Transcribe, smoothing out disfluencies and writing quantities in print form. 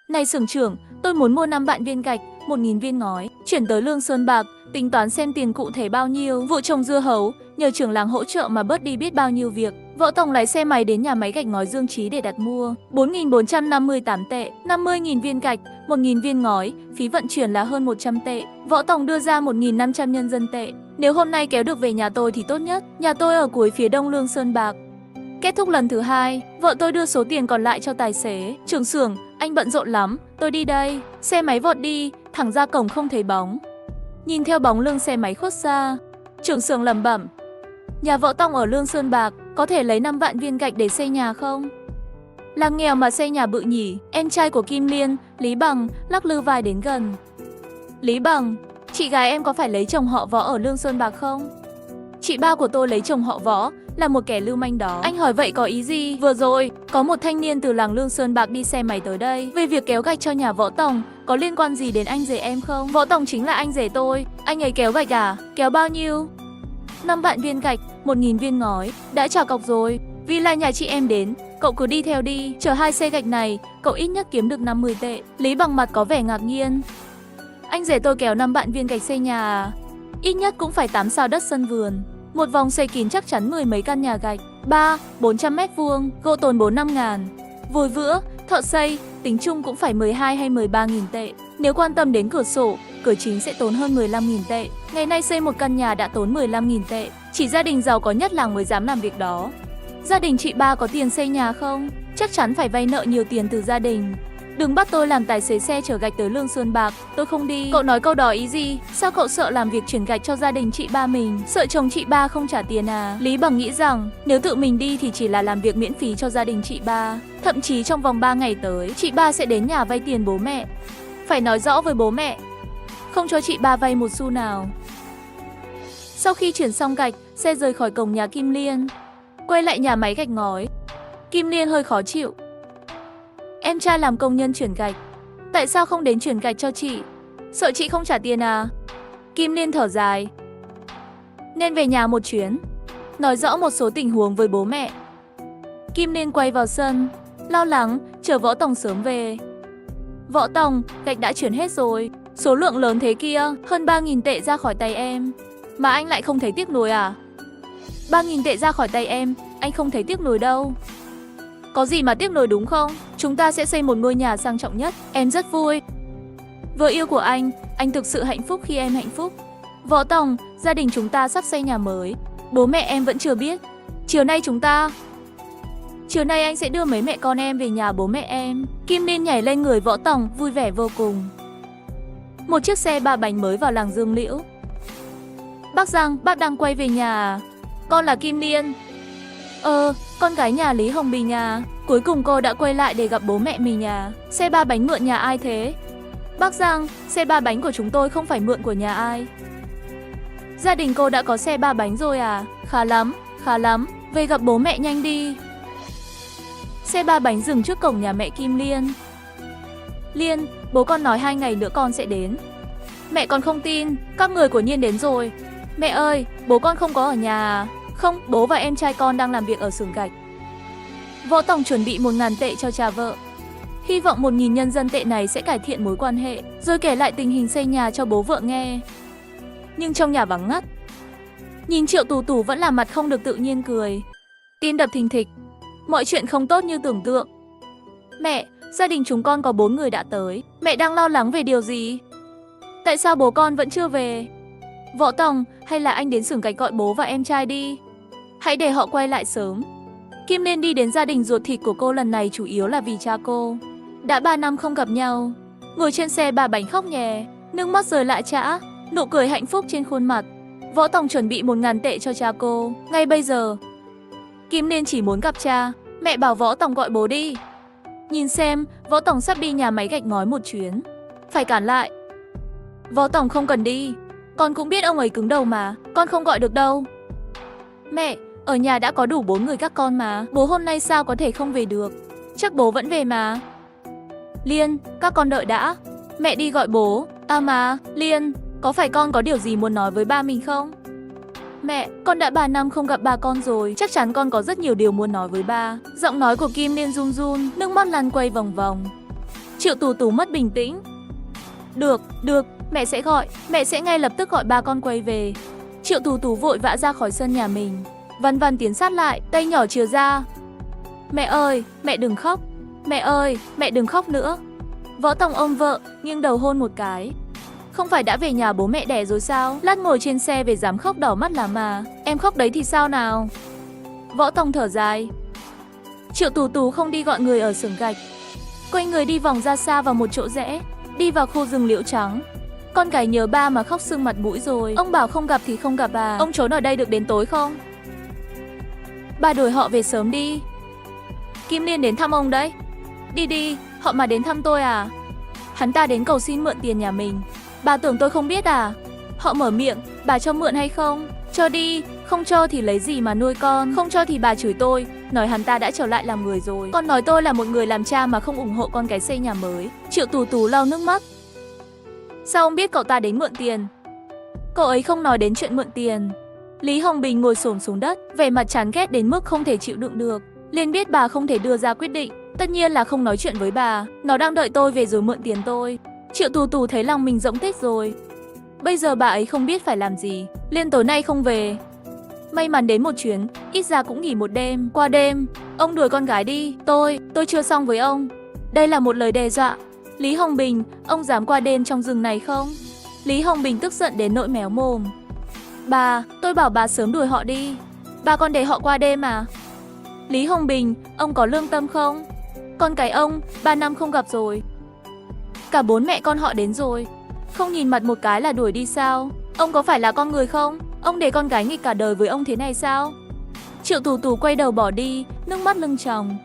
Này xưởng trưởng, tôi muốn mua 5 vạn viên gạch, 1.000 viên ngói, chuyển tới Lương Sơn Bạc, tính toán xem tiền cụ thể bao nhiêu. Vụ trồng dưa hấu, nhờ trưởng làng hỗ trợ mà bớt đi biết bao nhiêu việc. Võ Tòng lái xe máy đến nhà máy gạch ngói Dương Trí để đặt mua 4.458 tệ, 50.000 viên gạch, 1.000 viên ngói, phí vận chuyển là hơn 100 tệ. Võ Tòng đưa ra 1.500 nhân dân tệ. Nếu hôm nay kéo được về nhà tôi thì tốt nhất. Nhà tôi ở cuối phía đông Lương Sơn Bạc. Kết thúc lần thứ hai, vợ tôi đưa số tiền còn lại cho tài xế. Trưởng xưởng, anh bận rộn lắm, tôi đi đây. Xe máy vọt đi, thẳng ra cổng không thấy bóng. Nhìn theo bóng lưng xe máy khuất xa, trưởng xưởng lẩm bẩm. Nhà Võ Tòng ở Lương Sơn Bạc, có thể lấy 5 vạn viên gạch để xây nhà không? Làng nghèo mà xây nhà bự nhỉ? Em trai của Kim Liên, Lý Bằng, lắc lư vai đến gần. Lý Bằng, chị gái em có phải lấy chồng họ Võ ở Lương Sơn Bạc không? Chị ba của tôi lấy chồng họ Võ, là một kẻ lưu manh đó. Anh hỏi vậy có ý gì? Vừa rồi, có một thanh niên từ làng Lương Sơn Bạc đi xe máy tới đây. Về việc kéo gạch cho nhà Võ Tòng, có liên quan gì đến anh rể em không? Võ Tòng chính là anh rể tôi. Anh ấy kéo gạch à? Kéo bao nhiêu? 5 vạn viên gạch, 1.000 viên ngói. Đã trả cọc rồi. Vì là nhà chị em đến, cậu cứ đi theo đi. Chở 2 xe gạch này, cậu ít nhất kiếm được 50 tệ. Lý Bằng mặt có vẻ ngạc nhiên. Anh rể tôi kéo 5 vạn viên gạch xây nhà à? Ít nhất cũng phải 8 sao đất sân vườn. Một vòng xây kín chắc chắn 10 mấy căn nhà gạch, 3-400 mét vuông, gỗ tồn 4-5 ngàn. Vôi vữa, thợ xây, tính chung cũng phải 12 hay 13.000 tệ. Nếu quan tâm đến cửa sổ, cửa chính sẽ tốn hơn 15.000 tệ. Ngày nay xây một căn nhà đã tốn 15.000 tệ. Chỉ gia đình giàu có nhất làng mới dám làm việc đó. Gia đình chị ba có tiền xây nhà không? Chắc chắn phải vay nợ nhiều tiền từ gia đình. Đừng bắt tôi làm tài xế xe chở gạch tới Lương Sơn Bạc, tôi không đi. Cậu nói câu đó ý gì? Sao cậu sợ làm việc chuyển gạch cho gia đình chị ba mình? Sợ chồng chị ba không trả tiền à? Lý Bằng nghĩ rằng nếu tự mình đi thì chỉ là làm việc miễn phí cho gia đình chị ba. Thậm chí trong vòng 3 ngày tới, chị ba sẽ đến nhà vay tiền bố mẹ. Phải nói rõ với bố mẹ, không cho chị ba vay một xu nào. Sau khi chuyển xong gạch, xe rời khỏi cổng nhà Kim Liên, quay lại nhà máy gạch ngói. Kim Liên hơi khó chịu. Em trai làm công nhân chuyển gạch, tại sao không đến chuyển gạch cho chị? Sợ chị không trả tiền à? Kim Liên thở dài. Nên về nhà một chuyến, nói rõ một số tình huống với bố mẹ. Kim Liên quay vào sân, lo lắng, chờ Võ Tòng sớm về. Võ Tòng, gạch đã chuyển hết rồi. Số lượng lớn thế kia, hơn 3.000 tệ ra khỏi tay em. Mà anh lại không thấy tiếc nuối à? 3.000 tệ ra khỏi tay em, anh không thấy tiếc nuối đâu. Có gì mà tiếc nuối đúng không? Chúng ta sẽ xây một ngôi nhà sang trọng nhất. Em rất vui. Vợ yêu của anh thực sự hạnh phúc khi em hạnh phúc. Võ Tòng, gia đình chúng ta sắp xây nhà mới. Bố mẹ em vẫn chưa biết. Chiều nay anh sẽ đưa mấy mẹ con em về nhà bố mẹ em. Kim Liên nhảy lên người Võ Tòng, vui vẻ vô cùng. Một chiếc xe 3 bánh mới vào làng Dương Liễu. Bác Giang, bác đang quay về nhà à? Con là Kim Liên. Con gái nhà Lý Hồng Bình à? Cuối cùng cô đã quay lại để gặp bố mẹ mình à? Xe 3 bánh mượn nhà ai thế? Bác Giang, xe 3 bánh của chúng tôi không phải mượn của nhà ai. Gia đình cô đã có xe 3 bánh rồi à? Khá lắm, về gặp bố mẹ nhanh đi. Xe 3 bánh dừng trước cổng nhà mẹ Kim Liên. Liên, bố con nói 2 ngày nữa con sẽ đến. Mẹ con không tin, các người của Nhiên đến rồi. Mẹ ơi, bố con không có ở nhà à? Không, bố và em trai con đang làm việc ở xưởng gạch. Võ Tòng chuẩn bị 1.000 tệ cho cha vợ. Hy vọng 1.000 nhân dân tệ này sẽ cải thiện mối quan hệ, rồi kể lại tình hình xây nhà cho bố vợ nghe. Nhưng trong nhà vắng ngắt. Nhìn Triệu Tù Tù vẫn làm mặt không được tự nhiên cười. Tim đập thình thịch. Mọi chuyện không tốt như tưởng tượng. Mẹ, gia đình chúng con có 4 người đã tới. Mẹ đang lo lắng về điều gì? Tại sao bố con vẫn chưa về? Võ Tòng, hay là anh đến xưởng gạch gọi bố và em trai đi. Hãy để họ quay lại sớm. Kim Liên đi đến gia đình ruột thịt của cô lần này chủ yếu là vì cha cô. Đã 3 năm không gặp nhau. Ngồi trên xe 3 bánh khóc nhè, nước mắt rơi lạ chã, nụ cười hạnh phúc trên khuôn mặt. Võ Tòng chuẩn bị 1.000 tệ cho cha cô, ngay bây giờ. Kim Liên chỉ muốn gặp cha, mẹ bảo Võ Tòng gọi bố đi. Nhìn xem, Võ Tòng sắp đi nhà máy gạch ngói một chuyến. Phải cản lại. Võ Tòng không cần đi. Con cũng biết ông ấy cứng đầu mà, con không gọi được đâu. Mẹ, ở nhà đã có đủ 4 người các con mà, bố hôm nay sao có thể không về được? Chắc bố vẫn về mà. Liên, các con đợi đã. Mẹ đi gọi bố. À mà, Liên, có phải con có điều gì muốn nói với ba mình không? Mẹ, con đã 3 năm không gặp ba con rồi, chắc chắn con có rất nhiều điều muốn nói với ba. Giọng nói của Kim Liên run run, nước mắt lăn quay vòng vòng. Triệu Tú Tú mất bình tĩnh. Được, mẹ sẽ ngay lập tức gọi ba con quay về. Triệu Tú Tú vội vã ra khỏi sân nhà mình. Văn Văn tiến sát lại, tay nhỏ chìa ra. Mẹ ơi, mẹ đừng khóc. Mẹ ơi, mẹ đừng khóc nữa. Võ Tòng ôm vợ, nghiêng đầu hôn một cái. Không phải đã về nhà bố mẹ đẻ rồi sao? Lát ngồi trên xe về dám khóc đỏ mắt là mà. Em khóc đấy thì sao nào? Võ Tòng thở dài. Triệu Tú Tú không đi gọi người ở xưởng gạch. Quay người đi vòng ra xa vào một chỗ rẽ, đi vào khu rừng liễu trắng. Con gái nhớ ba mà khóc sưng mặt mũi rồi. Ông bảo không gặp thì không gặp à? Ông trốn ở đây được đến tối không? Bà đuổi họ về sớm đi. Kim Liên đến thăm ông đấy. Đi, họ mà đến thăm tôi à? Hắn ta đến cầu xin mượn tiền nhà mình. Bà tưởng tôi không biết à? Họ mở miệng, bà cho mượn hay không? Cho đi, không cho thì lấy gì mà nuôi con? Không cho thì bà chửi tôi, nói hắn ta đã trở lại làm người rồi. Con nói tôi là một người làm cha mà không ủng hộ con cái xây nhà mới. Triệu Tú Tú lau nước mắt. Sao ông biết cậu ta đến mượn tiền? Cậu ấy không nói đến chuyện mượn tiền. Lý Hồng Bình ngồi xổm xuống đất, vẻ mặt chán ghét đến mức không thể chịu đựng được. Liên biết bà không thể đưa ra quyết định, tất nhiên là không nói chuyện với bà. Nó đang đợi tôi về rồi mượn tiền tôi. Triệu Tú Tú thấy lòng mình rỗng tuếch rồi. Bây giờ bà ấy không biết phải làm gì. Liên tối nay không về. May mắn đến một chuyến, ít ra cũng nghỉ một đêm. Qua đêm, ông đuổi con gái đi. Tôi chưa xong với ông. Đây là một lời đe dọa. Lý Hồng Bình, ông dám qua đêm trong rừng này không? Lý Hồng Bình tức giận đến nỗi méo mồm. Bà, tôi bảo bà sớm đuổi họ đi. Bà còn để họ qua đêm à? Lý Hồng Bình, ông có lương tâm không? Con cái ông, 3 năm không gặp rồi. Cả 4 mẹ con họ đến rồi. Không nhìn mặt một cái là đuổi đi sao? Ông có phải là con người không? Ông để con gái nghịch cả đời với ông thế này sao? Triệu Tú Tú quay đầu bỏ đi, nước mắt lưng tròng.